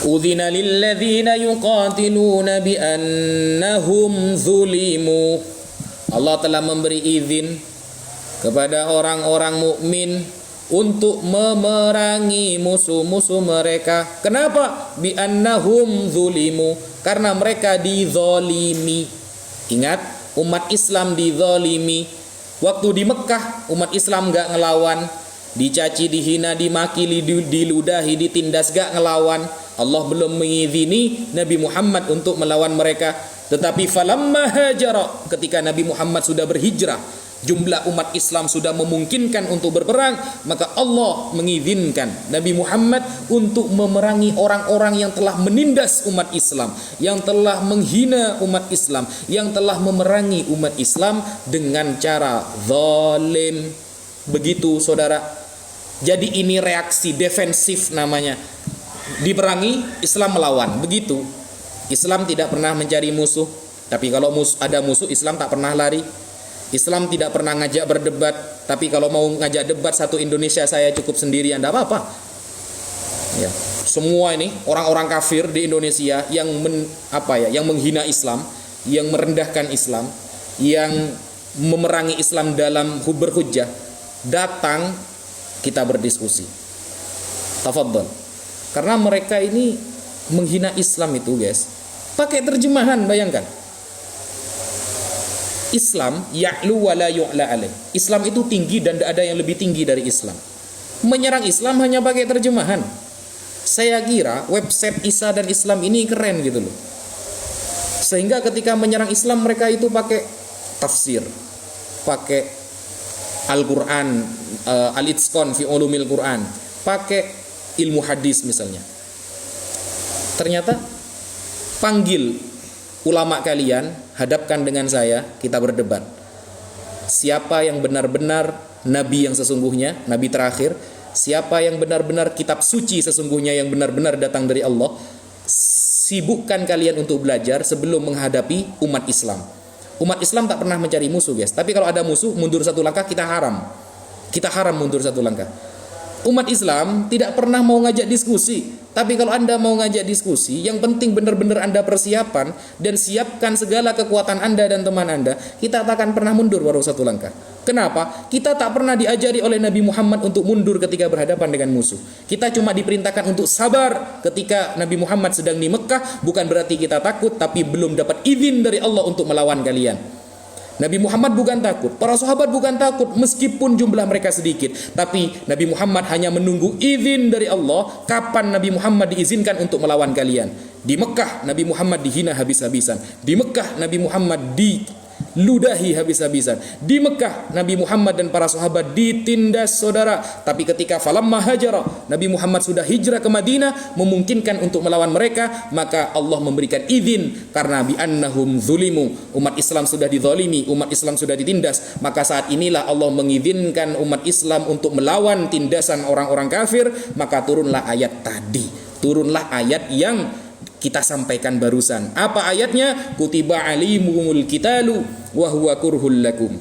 udzina lilladzina yuqatiluna bi annahum zulimu. Allah telah memberi izin kepada orang-orang mukmin untuk memerangi musuh-musuh mereka. Kenapa? Bi annahum zulimu, karena mereka dizalimi. Ingat, umat Islam dizalimi. Waktu di Mekah umat Islam gak ngelawan, dicaci, dihina, dimaki, diludahi, ditindas, gak ngelawan. Allah belum mengizini Nabi Muhammad untuk melawan mereka. Tetapi falamma hajara, ketika Nabi Muhammad sudah berhijrah, jumlah umat Islam sudah memungkinkan untuk berperang, maka Allah mengizinkan Nabi Muhammad untuk memerangi orang-orang yang telah menindas umat Islam, yang telah menghina umat Islam, yang telah memerangi umat Islam dengan cara zalim. Begitu saudara. Jadi ini reaksi defensif namanya. Diperangi, Islam melawan. Begitu. Islam tidak pernah mencari musuh, tapi kalau ada musuh, Islam tak pernah lari. Islam tidak pernah ngajak berdebat, tapi kalau mau ngajak debat satu Indonesia saya cukup sendirian, tidak apa-apa. Ya, semua ini orang-orang kafir di Indonesia yang yang menghina Islam, yang merendahkan Islam, yang memerangi Islam dalam berhujjah, datang kita berdiskusi. Tafadhol. Karena mereka ini menghina Islam itu, guys, pakai terjemahan, bayangkan. Islam ya'lu wa la yu'la alaih. Islam itu tinggi dan tidak ada yang lebih tinggi dari Islam. Menyerang Islam hanya pakai terjemahan. Saya kira website Isa dan Islam ini keren gitu loh. Sehingga ketika menyerang Islam mereka itu pakai tafsir, pakai Al-Quran, Al-Itqan fi ulumil Quran, pakai ilmu hadis misalnya. Ternyata panggil ulama kalian, hadapkan dengan saya, kita berdebat. Siapa yang benar-benar nabi yang sesungguhnya, nabi terakhir? Siapa yang benar-benar kitab suci sesungguhnya yang benar-benar datang dari Allah? Sibukkan kalian untuk belajar sebelum menghadapi umat Islam. Umat Islam tak pernah mencari musuh, guys. Tapi kalau ada musuh, mundur satu langkah, kita haram. Kita haram mundur satu langkah. Umat Islam tidak pernah mau ngajak diskusi. Tapi kalau Anda mau ngajak diskusi, yang penting benar-benar Anda persiapan dan siapkan segala kekuatan Anda dan teman Anda. Kita tak akan pernah mundur walau satu langkah. Kenapa? Kita tak pernah diajari oleh Nabi Muhammad untuk mundur ketika berhadapan dengan musuh. Kita cuma diperintahkan untuk sabar ketika Nabi Muhammad sedang di Mekah. Bukan berarti kita takut, tapi belum dapat izin dari Allah untuk melawan kalian. Nabi Muhammad bukan takut, para sahabat bukan takut meskipun jumlah mereka sedikit, tapi Nabi Muhammad hanya menunggu izin dari Allah kapan Nabi Muhammad diizinkan untuk melawan kalian. Di Mekah Nabi Muhammad dihina habis-habisan, di Mekah Nabi Muhammad diludahi habis-habisan, di Mekah Nabi Muhammad dan para sahabat ditindas, saudara. Tapi ketika falamma hajara, Nabi Muhammad sudah hijrah ke Madinah, memungkinkan untuk melawan mereka, maka Allah memberikan izin karena bi annahum zulimu, umat Islam sudah dizalimi, umat Islam sudah ditindas. Maka saat inilah Allah mengizinkan umat Islam untuk melawan tindasan orang-orang kafir. Maka turunlah ayat tadi, turunlah ayat yang kita sampaikan barusan. Apa ayatnya? Kutiba alikumul qitalu wa huwa kurhul lakum.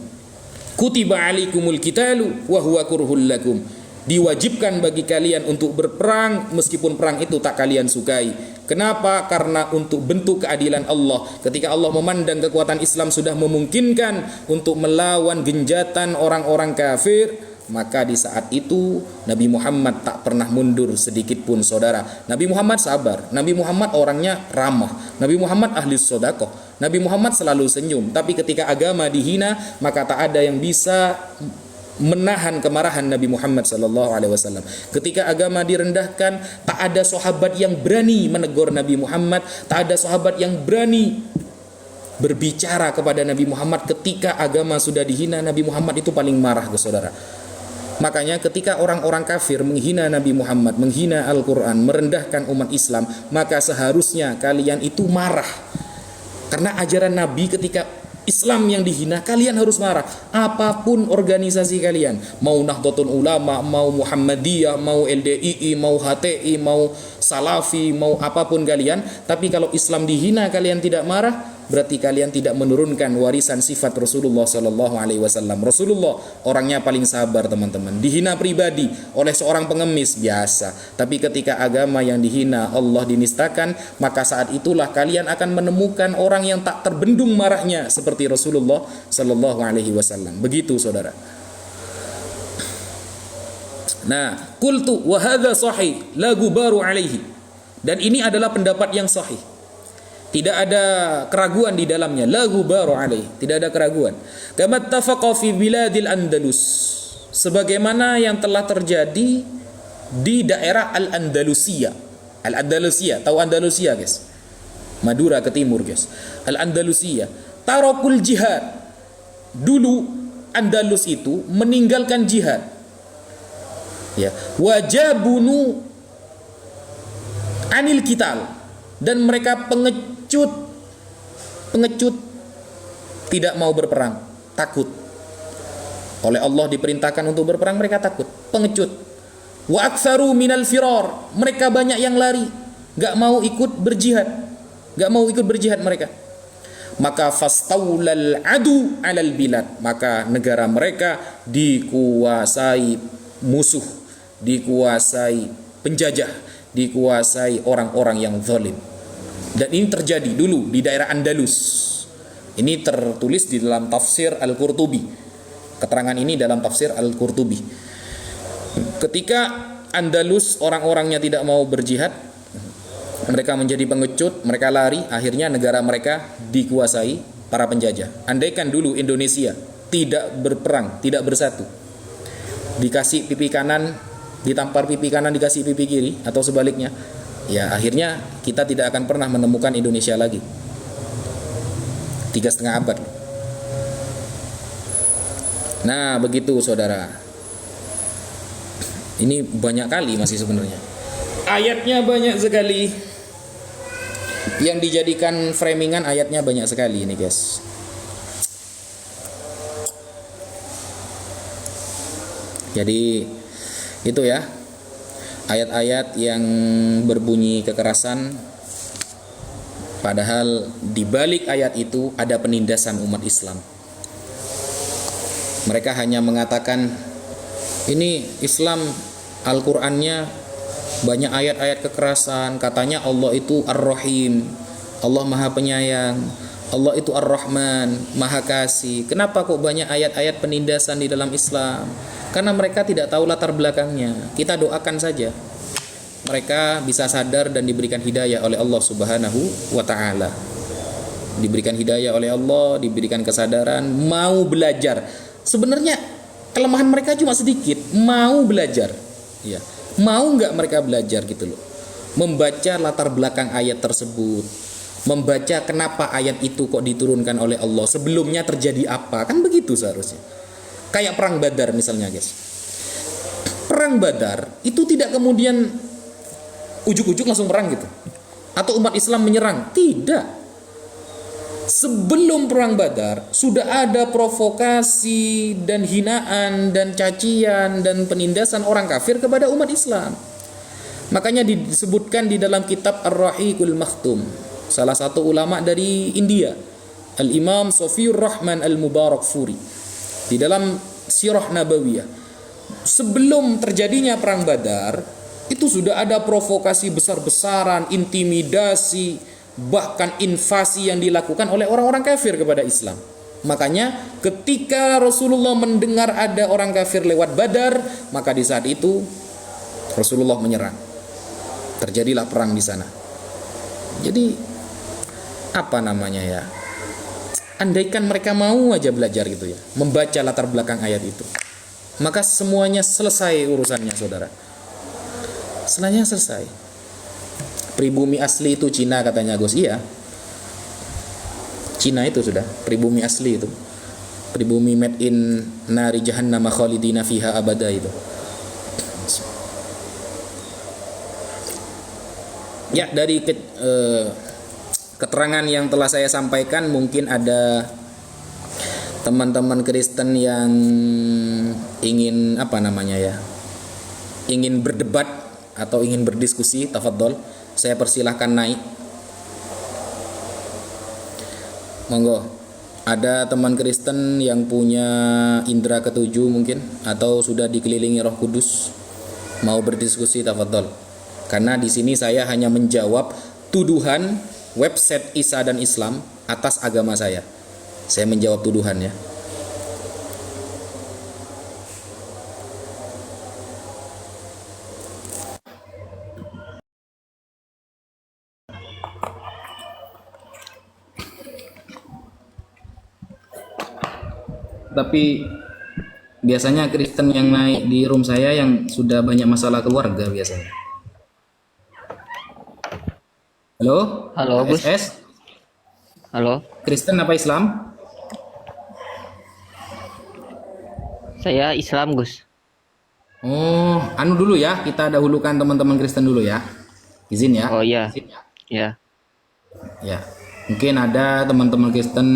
Kutiba alikumul qitalu wa huwa kurhul lakum. Diwajibkan bagi kalian untuk berperang meskipun perang itu tak kalian sukai. Kenapa? Karena untuk bentuk keadilan Allah. Ketika Allah memandang kekuatan Islam sudah memungkinkan untuk melawan genjatan orang-orang kafir, maka di saat itu Nabi Muhammad tak pernah mundur sedikit pun, saudara. Nabi Muhammad sabar, Nabi Muhammad orangnya ramah, Nabi Muhammad ahli sedekah, Nabi Muhammad selalu senyum. Tapi ketika agama dihina, maka tak ada yang bisa menahan kemarahan Nabi Muhammad SAW. Ketika agama direndahkan, tak ada sahabat yang berani menegur Nabi Muhammad, tak ada sahabat yang berani berbicara kepada Nabi Muhammad. Ketika agama sudah dihina, Nabi Muhammad itu paling marah, saudara. Makanya ketika orang-orang kafir menghina Nabi Muhammad, menghina Al-Quran, merendahkan umat Islam, maka seharusnya kalian itu marah. Karena ajaran Nabi ketika Islam yang dihina, kalian harus marah. Apapun organisasi kalian, mau Nahdlatul Ulama, mau Muhammadiyah, mau LDII, mau HTI, mau Salafi, mau apapun kalian, tapi kalau Islam dihina kalian tidak marah, berarti kalian tidak menurunkan warisan sifat Rasulullah SAW. Rasulullah orangnya paling sabar, teman-teman. Dihina pribadi oleh seorang pengemis biasa, tapi ketika agama yang dihina, Allah dinistakan, maka saat itulah kalian akan menemukan orang yang tak terbendung marahnya seperti Rasulullah SAW. Begitu, saudara. Nah, qultu wa hadza sahih la gubaru alaihi. Dan ini adalah pendapat yang sahih. Tidak ada keraguan di dalamnya. La gubaru alaih. Tidak ada keraguan. Kama ittafaqa fi biladil Andalus. sebagaimana yang telah terjadi di daerah Al-Andalusia. Al-Andalusia, tahu Andalusia, guys? Madura ke timur, guys. Al-Andalusia, tarakul jihad. Dulu Andalus itu meninggalkan jihad. Ya, wajabunu anil kital, dan mereka pengecut tidak mau berperang, takut. Oleh Allah diperintahkan untuk berperang, mereka takut, pengecut. Wa aktsaru minal firar, mereka banyak yang lari, gak mau ikut berjihad mereka. Maka fastaulal adu alal bilad, maka negara mereka dikuasai musuh, dikuasai penjajah, dikuasai orang-orang yang zalim. Dan ini terjadi dulu di daerah Andalus. Ini tertulis di dalam tafsir Al-Qurtubi. Keterangan ini dalam tafsir Al-Qurtubi. Ketika Andalus orang-orangnya tidak mau berjihad, mereka menjadi pengecut, mereka lari, akhirnya negara mereka dikuasai para penjajah. Andaikan dulu Indonesia tidak berperang, tidak bersatu, dikasih pipi kanan, ditampar pipi kanan, dikasih pipi kiri, atau sebaliknya, ya akhirnya kita tidak akan pernah menemukan Indonesia lagi. 3,5 abad. Nah, begitu saudara. Ini banyak kali masih sebenarnya. Ayatnya banyak sekali. Yang dijadikan framingan ayatnya banyak sekali ini, guys. Jadi itu ya, ayat-ayat yang berbunyi kekerasan, padahal di balik ayat itu ada penindasan umat Islam. Mereka hanya mengatakan ini Islam, Al-Qur'annya banyak ayat-ayat kekerasan, katanya Allah itu Ar-Rahim, Allah Maha Penyayang, Allah itu Ar-Rahman, Maha Kasih. Kenapa kok banyak ayat-ayat penindasan di dalam Islam? Karena mereka tidak tahu latar belakangnya. Kita doakan saja mereka bisa sadar dan diberikan hidayah oleh Allah Subhanahu wa ta'ala. Diberikan hidayah oleh Allah, diberikan kesadaran, mau belajar. Sebenarnya kelemahan mereka cuma sedikit, mau belajar. Ya, mau nggak mereka belajar gitu loh. Membaca latar belakang ayat tersebut, membaca kenapa ayat itu kok diturunkan oleh Allah, sebelumnya terjadi apa, kan begitu seharusnya. Kayak perang Badar misalnya, guys. Perang Badar itu tidak kemudian ujuk-ujuk langsung perang gitu, atau umat Islam menyerang, tidak. Sebelum perang Badar sudah ada provokasi dan hinaan dan cacian dan penindasan orang kafir kepada umat Islam. Makanya disebutkan di dalam kitab Ar-Rahiqul Makhtum, salah satu ulama dari India, Al-Imam Sofiyur Rahman Al-Mubarakfuri, di dalam Sirah Nabawiyah, sebelum terjadinya perang Badar itu sudah ada provokasi besar-besaran, intimidasi, bahkan invasi yang dilakukan oleh orang-orang kafir kepada Islam. Makanya ketika Rasulullah mendengar ada orang kafir lewat Badar, maka di saat itu Rasulullah menyerang. Terjadilah perang di sana. Jadi apa namanya ya? Andaikan mereka mau aja belajar gitu ya, membaca latar belakang ayat itu, maka semuanya selesai urusannya, saudara. Setelahnya selesai. Pribumi asli itu Cina katanya, Gus. Iya, Cina itu sudah pribumi asli itu. Pribumi made in nari jahannam khalidina fiha abada itu. Ya, dari keterangan yang telah saya sampaikan, mungkin ada teman-teman Kristen yang ingin ingin berdebat atau ingin berdiskusi, tafadhol, saya persilahkan naik. Monggo. Ada teman Kristen yang punya indera ketujuh mungkin, atau sudah dikelilingi Roh Kudus, mau berdiskusi, tafadhol. Karena di sini saya hanya menjawab tuduhan website Isa dan Islam atas agama saya. Saya menjawab tuduhannya. Tapi Biasanya Kristen yang naik di room saya yang sudah banyak masalah keluarga biasanya. Halo, Halo, Kak Gus. SS, Halo. Kristen apa Islam? Saya Islam, Gus. Oh, anu dulu ya, kita dahulukan teman-teman Kristen dulu ya. Izin ya. Oh iya, ya. Ya. Mungkin ada teman-teman Kristen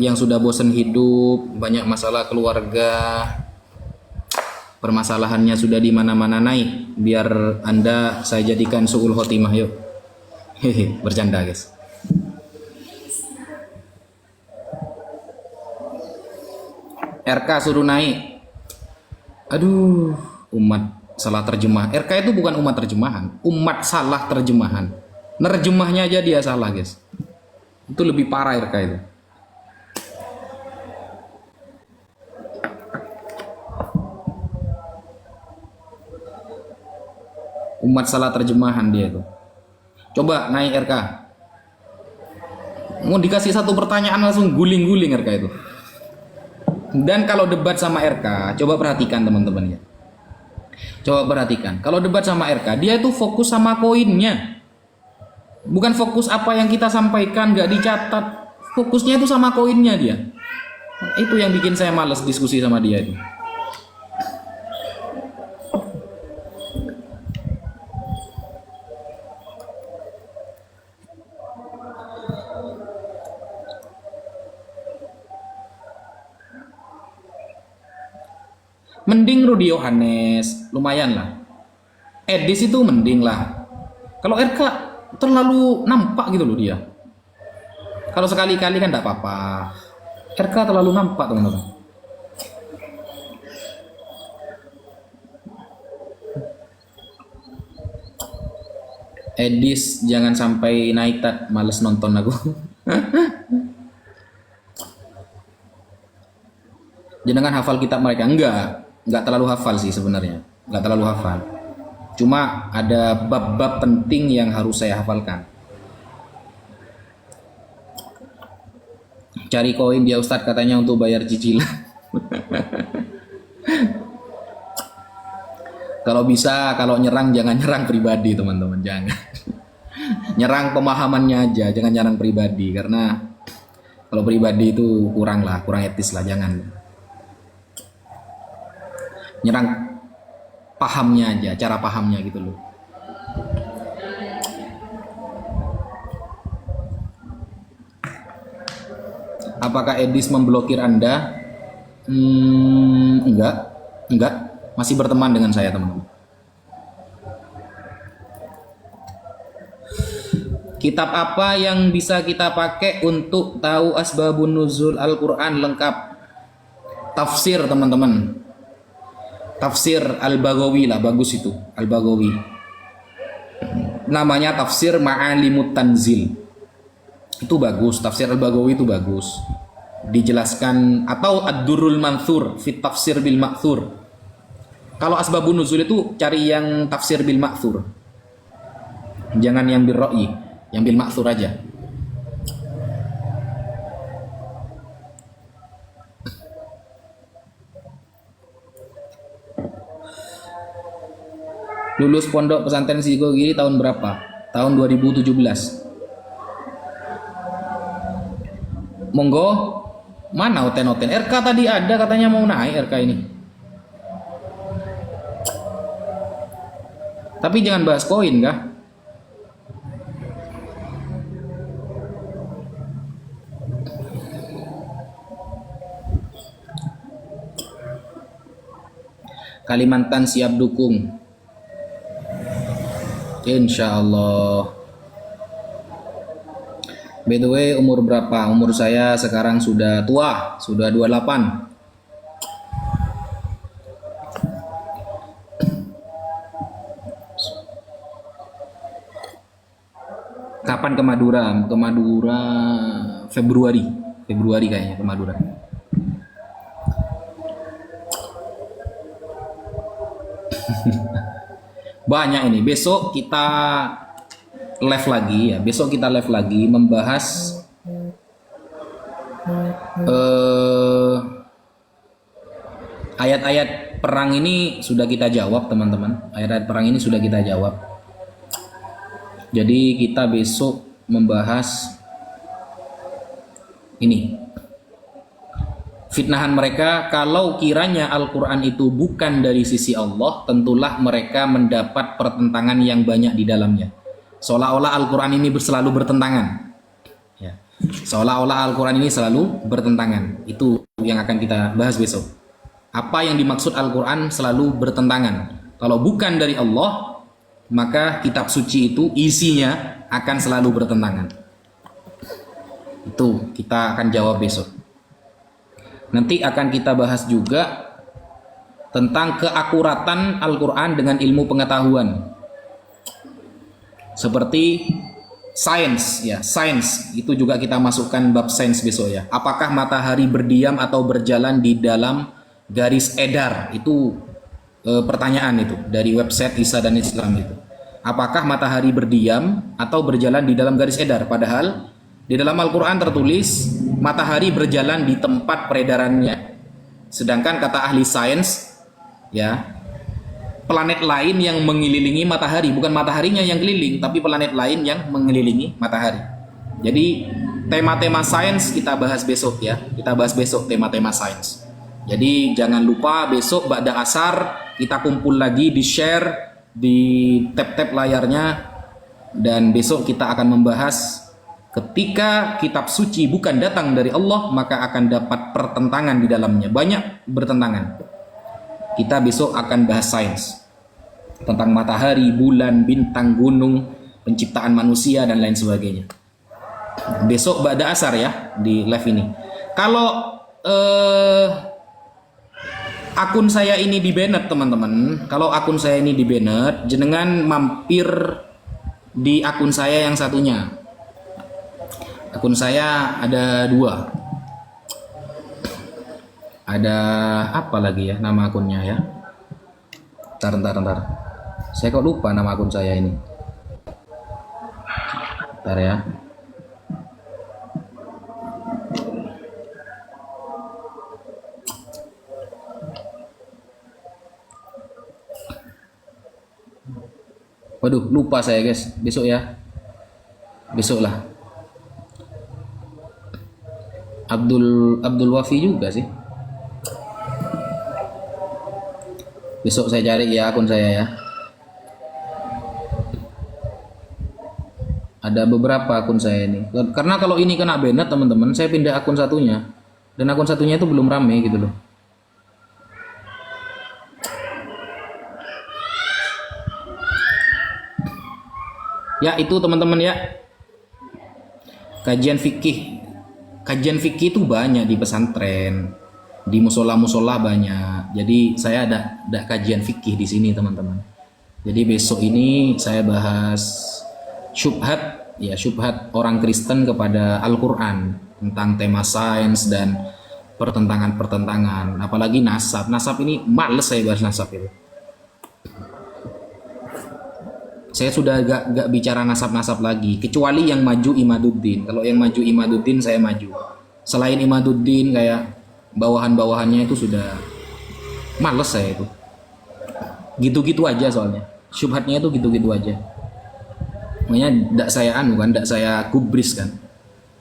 yang sudah bosan hidup, banyak masalah keluarga, permasalahannya sudah di mana-mana naik. Biar Anda saya jadikan suul khotimah yuk. Hehe, bercanda guys. RK suruh naik. Aduh, umat salah terjemah. RK itu bukan umat terjemahan, umat salah terjemahan. Nerjemahnya aja dia salah, guys. Itu lebih parah RK itu. Umat salah terjemahan dia itu. Coba naik RK. Mau dikasih satu pertanyaan langsung guling-guling RK itu. Dan kalau debat sama RK, coba perhatikan teman-teman ya. Coba perhatikan. Kalau debat sama RK, dia itu fokus sama poinnya. Bukan fokus apa yang kita sampaikan, nggak dicatat. Fokusnya itu sama koinnya dia. Itu yang bikin saya males diskusi sama dia itu. Mending Rudi Yohanes, lumayan lah. Edis itu mending lah. Kalau RK terlalu nampak gitu loh dia. Kalau sekali-kali kan tidak apa-apa. RK terlalu nampak teman-teman. Edis jangan sampai naik tak, males nonton aku. Jangan hafal kitab mereka, enggak terlalu hafal sih sebenarnya, enggak terlalu hafal. Cuma ada bab-bab penting yang harus saya hafalkan. Cari koin dia Ustadz katanya untuk bayar cicilan. Kalau bisa, kalau nyerang jangan nyerang pribadi teman-teman, jangan. Nyerang pemahamannya aja, jangan nyerang pribadi karena kalau pribadi itu kurang etis lah, jangan. Nyerang pahamnya aja, cara pahamnya gitu loh. Apakah Edis memblokir Anda? Enggak, masih berteman dengan saya teman-teman. Kitab apa yang bisa kita pakai untuk tahu asbabun nuzul Al-Quran lengkap? Tafsir teman-teman. Tafsir Al-Baghawi lah, bagus itu Al-Baghawi. Namanya Tafsir Ma'alimut Tanzil. Itu bagus, Tafsir Al-Baghawi itu bagus. Dijelaskan, atau Ad-Durrul Manthur fit Tafsir bil Ma'thur. Kalau asbabun nuzul itu cari yang Tafsir bil Ma'thur. Jangan yang bil Ra'yi, yang bil Ma'thur aja. Lulus pondok pesantren Sigogiri tahun berapa? Tahun 2017. Monggo, mana oten-oten? RK tadi ada katanya mau naik RK ini. Tapi jangan bahas koin kah? Kalimantan siap dukung. Insya Allah. By the way, umur berapa? Umur saya sekarang sudah tua, sudah 28. Kapan ke Madura? Ke Madura Februari kayaknya ke Madura. Banyak ini. Besok kita live lagi ya. Besok kita live lagi membahas ayat-ayat perang ini sudah kita jawab teman-teman. Ayat-ayat perang ini sudah kita jawab. Jadi kita besok membahas ini. Fitnahan mereka, kalau kiranya Al-Quran itu bukan dari sisi Allah, tentulah mereka mendapat pertentangan yang banyak di dalamnya. Seolah-olah Al-Quran ini selalu bertentangan. Ya. Seolah-olah Al-Quran ini selalu bertentangan. Itu yang akan kita bahas besok. Apa yang dimaksud Al-Quran selalu bertentangan? Kalau bukan dari Allah, maka kitab suci itu isinya akan selalu bertentangan. Itu kita akan jawab besok. Nanti akan kita bahas juga tentang keakuratan Al-Quran dengan ilmu pengetahuan. Seperti sains, ya, sains itu juga kita masukkan bab sains besok ya. Apakah matahari berdiam atau berjalan di dalam garis edar? Itu pertanyaan itu dari website Isa dan Islam itu. Apakah matahari berdiam atau berjalan di dalam garis edar? Padahal di dalam Al-Quran tertulis matahari berjalan di tempat peredarannya. Sedangkan kata ahli sains, ya, planet lain yang mengelilingi matahari, bukan mataharinya yang keliling, tapi planet lain yang mengelilingi matahari. Jadi tema-tema sains kita bahas besok ya. Kita bahas besok tema-tema sains. Jadi jangan lupa besok ba'da asar kita kumpul lagi, di-share di tab-tab layarnya, dan besok kita akan membahas ketika kitab suci bukan datang dari Allah, maka akan dapat pertentangan di dalamnya. Banyak bertentangan. Kita besok akan bahas sains tentang matahari, bulan, bintang, gunung, penciptaan manusia dan lain sebagainya. Besok ba'da asar ya di live ini. Kalau akun saya ini di banned teman-teman, kalau akun saya ini di banned, jenengan mampir di akun saya yang satunya. Akun saya ada 2. Ada apa lagi ya nama akunnya ya? Ntar. Saya kok lupa nama akun saya ini. Ntar ya. Waduh, lupa saya guys. Besok ya. Besok lah. Abdul Wafi juga sih. Besok saya cari ya akun saya ya. Ada beberapa akun saya ini. Karena kalau ini kena banned teman-teman, saya pindah akun satunya. Dan akun satunya itu belum rame gitu loh. Ya itu teman-teman ya. Kajian fikih itu banyak di pesantren, di musola-musola banyak. Jadi saya ada kajian fikih di sini teman-teman. Jadi besok ini saya bahas syubhat orang Kristen kepada Al-Quran tentang tema sains dan pertentangan. Apalagi nasab ini males saya bahas nasab itu. Saya sudah gak bicara nasab lagi, kecuali yang maju Imaduddin. Kalau yang maju Imaduddin saya maju. Selain Imaduddin kayak bawahan-bawahannya itu sudah males saya itu. Gitu-gitu aja soalnya. Syubhatnya itu gitu-gitu aja. Makanya tidak saya gubris kan.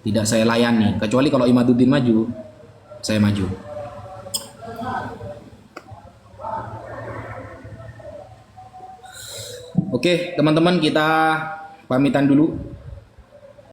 Tidak saya layani. Kecuali kalau Imaduddin maju, saya maju. Oke, teman-teman kita pamitan dulu.